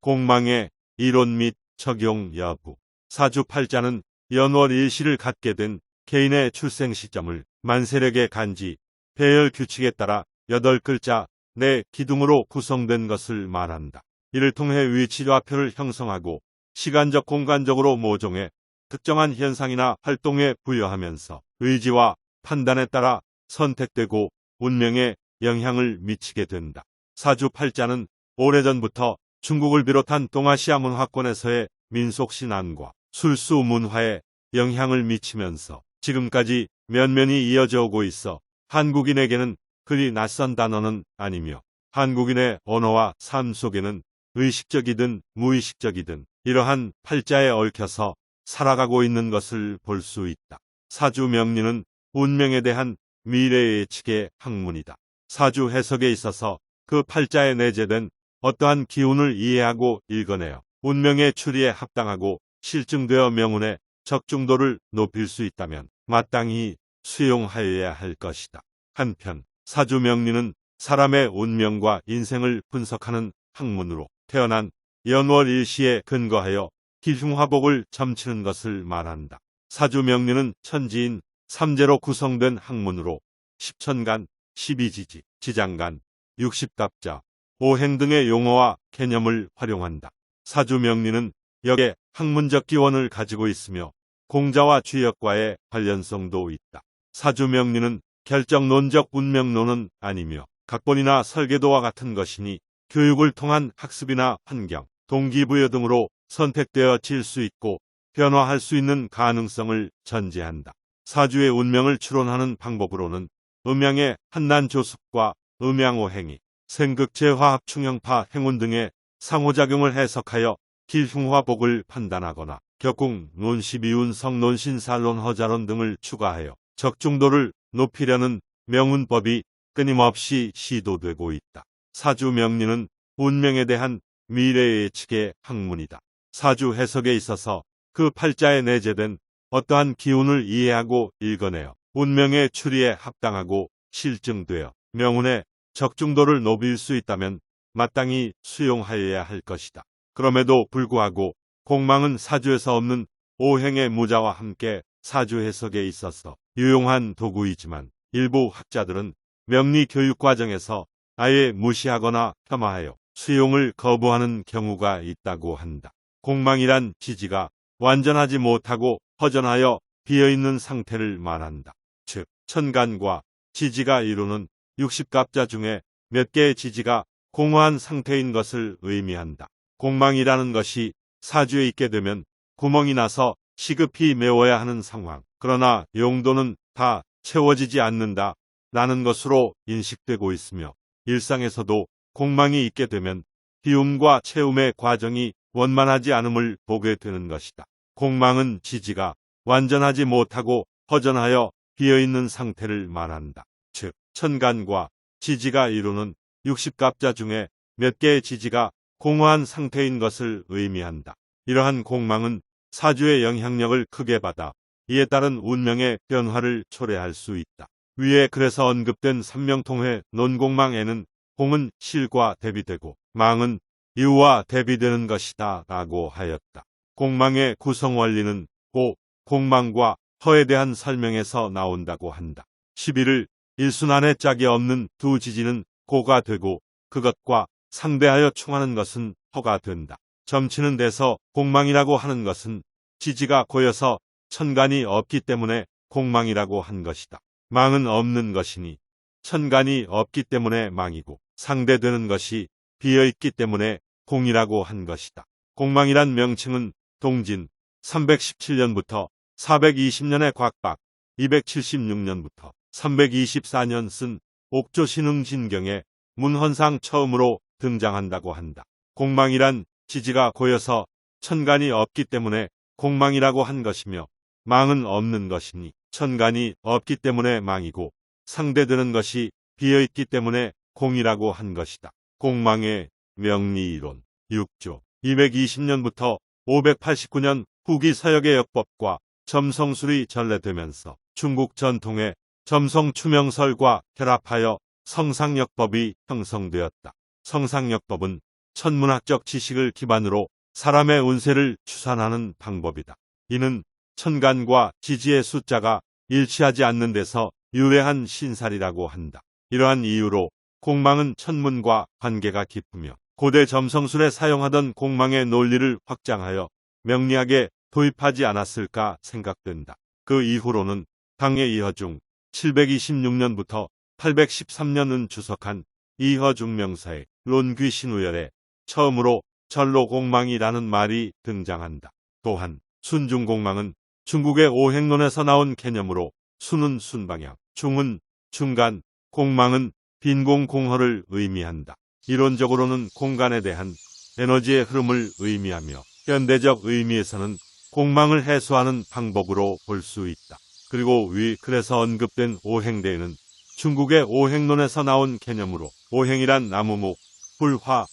공망의 이론 및 적용 여부. 사주팔자는 연월 일시를 갖게 된 개인의 출생 시점을 만세력의 간지, 배열 규칙에 따라 8글자 내 기둥으로 구성된 것을 말한다. 이를 통해 위치좌표를 형성하고 시간적 공간적으로 모종해 특정한 현상이나 활동에 부여하면서 의지와 판단에 따라 선택되고 운명에 영향을 미치게 된다. 사주팔자는 오래전부터 중국을 비롯한 동아시아 문화권에서의 민속신앙과 술수 문화에 영향을 미치면서 지금까지 면면이 이어져 오고 있어 한국인에게는 그리 낯선 단어는 아니며 한국인의 언어와 삶 속에는 의식적이든 무의식적이든 이러한 팔자에 얽혀서 살아가고 있는 것을 볼 수 있다. 사주 명리는 운명에 대한 미래 예측의 학문이다. 사주 해석에 있어서 그 팔자에 내재된 어떠한 기운을 이해하고 읽어내어 운명의 추리에 합당하고 실증되어 명운의 적중도를 높일 수 있다면 마땅히 수용하여야 할 것이다. 한편 사주 명리는 사람의 운명과 인생을 분석하는 학문으로 태어난 연월 일시에 근거하여 기흉화복을 점치는 것을 말한다. 사주 명리는 천지인 삼재로 구성된 학문으로 십천간, 십이지지, 지장간, 육십갑자, 오행 등의 용어와 개념을 활용한다. 사주 명리는 역의 학문적 기원을 가지고 있으며 공자와 주역과의 관련성도 있다. 사주 명리는 결정론적 운명론은 아니며 각본이나 설계도와 같은 것이니 교육을 통한 학습이나 환경, 동기부여 등으로 선택되어질 수 있고 변화할 수 있는 가능성을 전제한다. 사주의 운명을 추론하는 방법으로는 음양의 한난조습과 음양오행이 생극제화합충형파 행운 등의 상호작용을 해석하여 길흉화복을 판단하거나 격궁, 논시비운, 성논신살론, 허자론 등을 추가하여 적중도를 높이려는 명운법이 끊임없이 시도되고 있다. 사주 명리는 운명에 대한 미래 예측의 학문이다. 사주 해석에 있어서 그 팔자에 내재된 어떠한 기운을 이해하고 읽어내어 운명의 추리에 합당하고 실증되어 명운의 적중도를 높일 수 있다면 마땅히 수용하여야 할 것이다. 그럼에도 불구하고 공망은 사주에서 없는 오행의 무자와 함께 사주 해석에 있어서 유용한 도구이지만 일부 학자들은 명리 교육 과정에서 아예 무시하거나 폄하하여 수용을 거부하는 경우가 있다고 한다. 공망이란 지지가 완전하지 못하고 허전하여 비어있는 상태를 말한다. 즉, 천간과 지지가 이루는 60갑자 중에 몇 개의 지지가 공허한 상태인 것을 의미한다. 공망이라는 것이 사주에 있게 되면 구멍이 나서 시급히 메워야 하는 상황, 그러나 용도는 다 채워지지 않는다 라는 것으로 인식되고 있으며 일상에서도 공망이 있게 되면 비움과 채움의 과정이 원만하지 않음을 보게 되는 것이다. 공망은 지지가 완전하지 못하고 허전하여 비어있는 상태를 말한다. 즉, 천간과 지지가 이루는 60갑자 중에 몇 개의 지지가 공허한 상태인 것을 의미한다. 이러한 공망은 사주의 영향력을 크게 받아 이에 따른 운명의 변화를 초래할 수 있다. 위에 그래서 언급된 삼명통회 논공망에는 공은 실과 대비되고 망은 이유와 대비되는 것이다 라고 하였다. 공망의 구성 원리는 고, 공망과 허에 대한 설명에서 나온다고 한다. 11을 일순환의 짝이 없는 두 지지는 고가 되고 그것과 상대하여 충하는 것은 허가 된다. 점치는 데서 공망이라고 하는 것은 지지가 고여서 천간이 없기 때문에 공망이라고 한 것이다. 망은 없는 것이니 천간이 없기 때문에 망이고 상대되는 것이 비어있기 때문에 공이라고 한 것이다. 공망이란 명칭은 동진 317년부터 420년의 곽박 276년부터 324년 쓴 옥조신흥진경에 문헌상 처음으로 등장한다고 한다. 공망이란 지지가 고여서 천간이 없기 때문에 공망이라고 한 것이며 망은 없는 것이니 천간이 없기 때문에 망이고 상대되는 것이 비어있기 때문에 공이라고 한 것이다. 공망의 명리이론 6조 220년부터 589년 후기 서역의 역법과 점성술이 전래되면서 중국 전통의 점성추명설과 결합하여 성상역법이 형성되었다. 성상역법은 천문학적 지식을 기반으로 사람의 운세를 추산하는 방법이다. 이는 천간과 지지의 숫자가 일치하지 않는 데서 유래한 신살이라고 한다. 이러한 이유로 공망은 천문과 관계가 깊으며 고대 점성술에 사용하던 공망의 논리를 확장하여 명리학에 도입하지 않았을까 생각된다. 그 이후로는 당의 이허중 726년부터 813년은 주석한 이허중 명사의 론귀신우열에 처음으로 전로공망이라는 말이 등장한다. 또한 순중공망은 중국의 오행론에서 나온 개념으로 순은 순방향, 중은 중간, 공망은 빈공공허를 의미한다. 이론적으로는 공간에 대한 에너지의 흐름을 의미하며 현대적 의미에서는 공망을 해소하는 방법으로 볼 수 있다. 그리고 위 글에서 언급된 오행대에는 중국의 오행론에서 나온 개념으로 오행이란 나무목, 불, 화,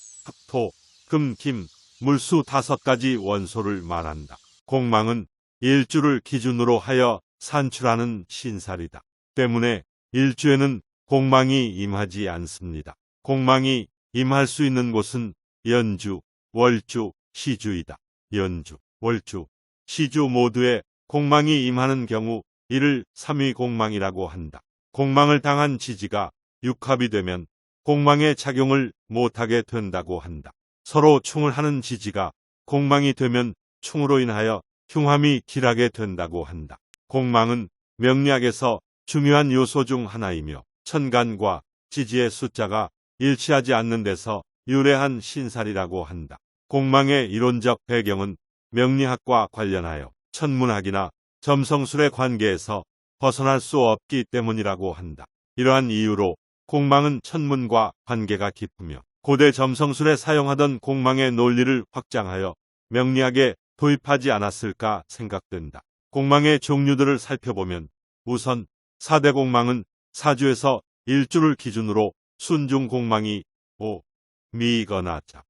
토, 금, 김, 물수 5가지 원소를 말한다. 공망은 일주를 기준으로 하여 산출하는 신살이다. 때문에 일주에는 공망이 임하지 않습니다. 공망이 임할 수 있는 곳은 연주, 월주, 시주이다. 연주, 월주, 시주 모두에 공망이 임하는 경우 이를 삼위공망이라고 한다. 공망을 당한 지지가 육합이 되면 공망의 작용을 못하게 된다고 한다. 서로 충을 하는 지지가 공망이 되면 충으로 인하여 흉함이 길하게 된다고 한다. 공망은 명리학에서 중요한 요소 중 하나이며 천간과 지지의 숫자가 일치하지 않는 데서 유래한 신살이라고 한다. 공망의 이론적 배경은 명리학과 관련하여 천문학이나 점성술의 관계에서 벗어날 수 없기 때문이라고 한다. 이러한 이유로 공망은 천문과 관계가 깊으며 고대 점성술에 사용하던 공망의 논리를 확장하여 명리학에 도입하지 않았을까 생각된다. 공망의 종류들을 살펴보면 우선 4대 공망은 사주에서 일주를 기준으로 순중공망이 오, 미이거나 자,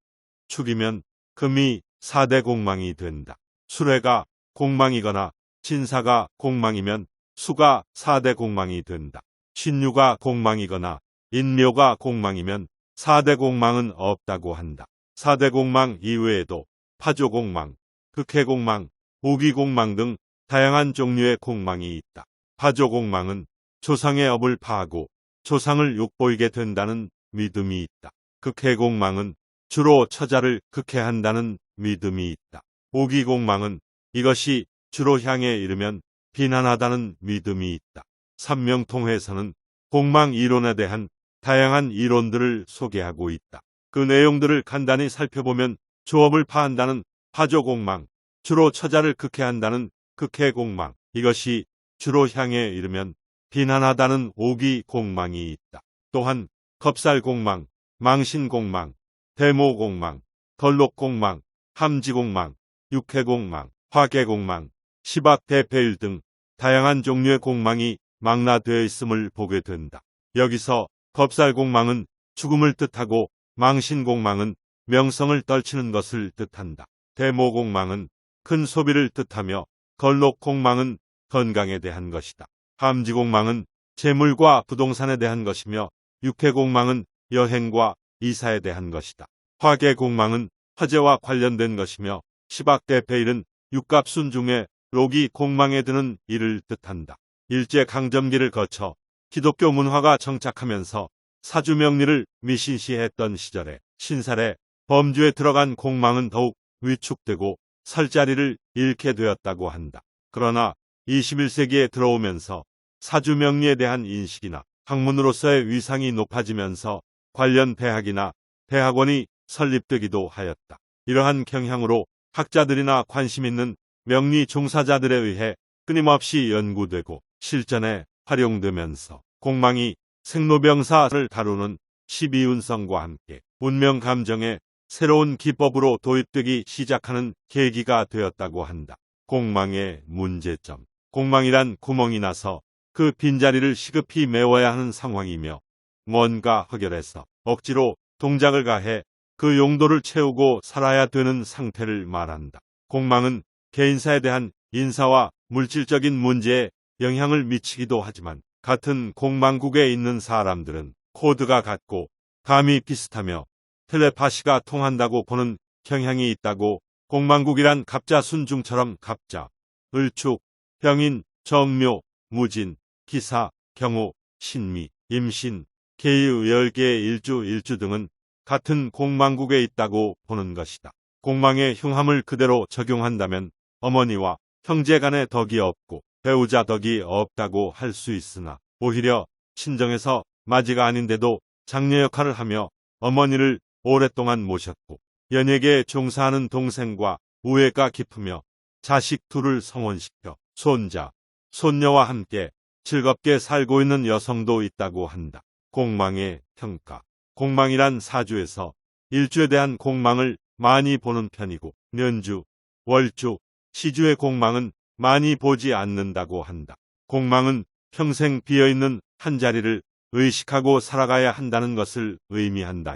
축이면 금이 4대 공망이 된다. 수레가 공망이거나 진사가 공망이면 수가 4대 공망이 된다. 신유가 공망이거나 인묘가 공망이면 4대 공망은 없다고 한다. 4대 공망 이외에도 파조공망, 극해공망, 오기공망 등 다양한 종류의 공망이 있다. 파조공망은 조상의 업을 파하고 조상을 욕보이게 된다는 믿음이 있다. 극해공망은 주로 처자를 극해한다는 믿음이 있다. 오기공망은 이것이 주로 향에 이르면 비난하다는 믿음이 있다. 삼명통해에서는 공망 이론에 대한 다양한 이론들을 소개하고 있다. 그 내용들을 간단히 살펴보면 조업을 파한다는 파조공망, 주로 처자를 극해한다는 극해공망, 이것이 주로 향에 이르면 비난하다는 오기공망이 있다. 또한 겁살공망, 망신공망, 대모공망, 덜록공망, 함지공망, 육해공망, 화계공망, 시박대패일 등 다양한 종류의 공망이 망라되어 있음을 보게 된다. 여기서 겁살공망은 죽음을 뜻하고 망신공망은 명성을 떨치는 것을 뜻한다. 대모공망은 큰 소비를 뜻하며 걸록공망은 건강에 대한 것이다. 함지공망은 재물과 부동산에 대한 것이며 육해공망은 여행과 이사에 대한 것이다. 화계공망은 화재와 관련된 것이며 시박대패일은 육갑순 중에 록이 공망에 드는 일을 뜻한다. 일제강점기를 거쳐 기독교 문화가 정착하면서 사주명리를 미신시했던 시절에 신살에 범주에 들어간 공망은 더욱 위축되고 설 자리를 잃게 되었다고 한다. 그러나 21세기에 들어오면서 사주명리에 대한 인식이나 학문으로서의 위상이 높아지면서 관련 대학이나 대학원이 설립되기도 하였다. 이러한 경향으로 학자들이나 관심 있는 명리 종사자들에 의해 끊임없이 연구되고 실전에 활용되면서 공망이 생로병사를 다루는 12운성과 함께 운명 감정의 새로운 기법으로 도입되기 시작하는 계기가 되었다고 한다. 공망의 문제점. 공망이란 구멍이 나서 그 빈자리를 시급히 메워야 하는 상황이며 뭔가 허결해서 억지로 동작을 가해 그 용도를 채우고 살아야 되는 상태를 말한다. 공망은 개인사에 대한 인사와 물질적인 문제에 영향을 미치기도 하지만 같은 공망국에 있는 사람들은 코드가 같고 감이 비슷하며 텔레파시가 통한다고 보는 경향이 있다고 공망국이란 갑자순중처럼 갑자, 을축, 병인, 정묘, 무진, 기사, 경호, 신미, 임신, 개의 10개의 일주 등은 같은 공망국에 있다고 보는 것이다. 공망의 흉함을 그대로 적용한다면 어머니와 형제 간의 덕이 없고 배우자 덕이 없다고 할 수 있으나 오히려 친정에서 맞이가 아닌데도 장녀 역할을 하며 어머니를 오랫동안 모셨고 연예계에 종사하는 동생과 우애가 깊으며 자식 둘을 성혼시켜 손자, 손녀와 함께 즐겁게 살고 있는 여성도 있다고 한다. 공망의 평가. 공망이란 사주에서 일주에 대한 공망을 많이 보는 편이고 년주, 월주, 시주의 공망은 많이 보지 않는다고 한다. 공망은 평생 비어있는 한 자리를 의식하고 살아가야 한다는 것을 의미한다.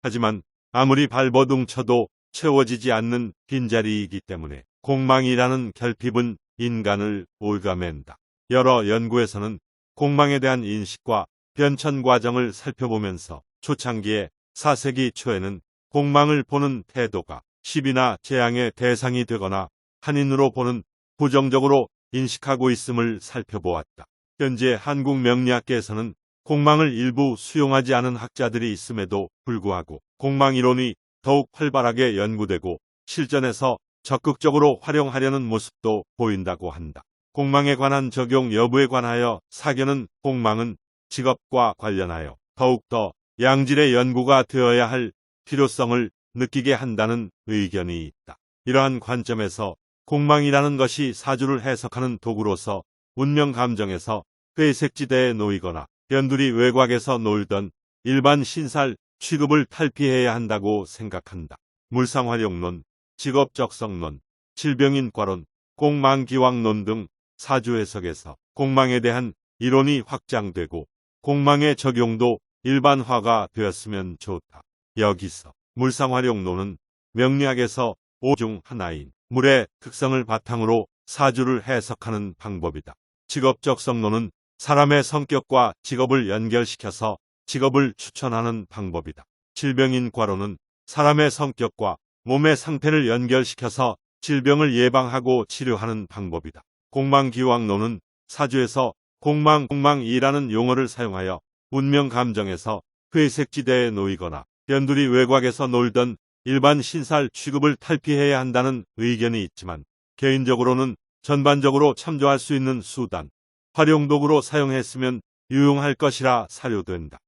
하지만 아무리 발버둥 쳐도 채워지지 않는 빈자리이기 때문에 공망이라는 결핍은 인간을 올가맨다. 여러 연구에서는 공망에 대한 인식과 변천 과정을 살펴보면서 초창기에 4세기 초에는 공망을 보는 태도가 시비나 재앙의 대상이 되거나 한인으로 보는 부정적으로 인식하고 있음을 살펴보았다. 현재 한국 명리학계에서는 공망을 일부 수용하지 않은 학자들이 있음에도 불구하고 공망 이론이 더욱 활발하게 연구되고 실전에서 적극적으로 활용하려는 모습도 보인다고 한다. 공망에 관한 적용 여부에 관하여 사견은 공망은 직업과 관련하여 더욱더 양질의 연구가 되어야 할 필요성을 느끼게 한다는 의견이 있다. 이러한 관점에서 공망이라는 것이 사주를 해석하는 도구로서 운명 감정에서 회색지대에 놓이거나 변두리 외곽에서 놀던 일반 신살 취급을 탈피해야 한다고 생각한다. 물상활용론, 직업적성론, 질병인과론, 공망기왕론 등 사주 해석에서 공망에 대한 이론이 확장되고 공망의 적용도 일반화가 되었으면 좋다. 여기서 물상활용론은 명리학에서 5 중 하나인 물의 특성을 바탕으로 사주를 해석하는 방법이다. 직업적성론은 사람의 성격과 직업을 연결시켜서 직업을 추천하는 방법이다. 질병인과론은 사람의 성격과 몸의 상태를 연결시켜서 질병을 예방하고 치료하는 방법이다. 공망기왕론은 사주에서 공망이라는 용어를 사용하여 운명 감정에서 회색지대에 놓이거나 변두리 외곽에서 놀던 일반 신살 취급을 탈피해야 한다는 의견이 있지만 개인적으로는 전반적으로 참조할 수 있는 수단, 활용도구로 사용했으면 유용할 것이라 사료된다.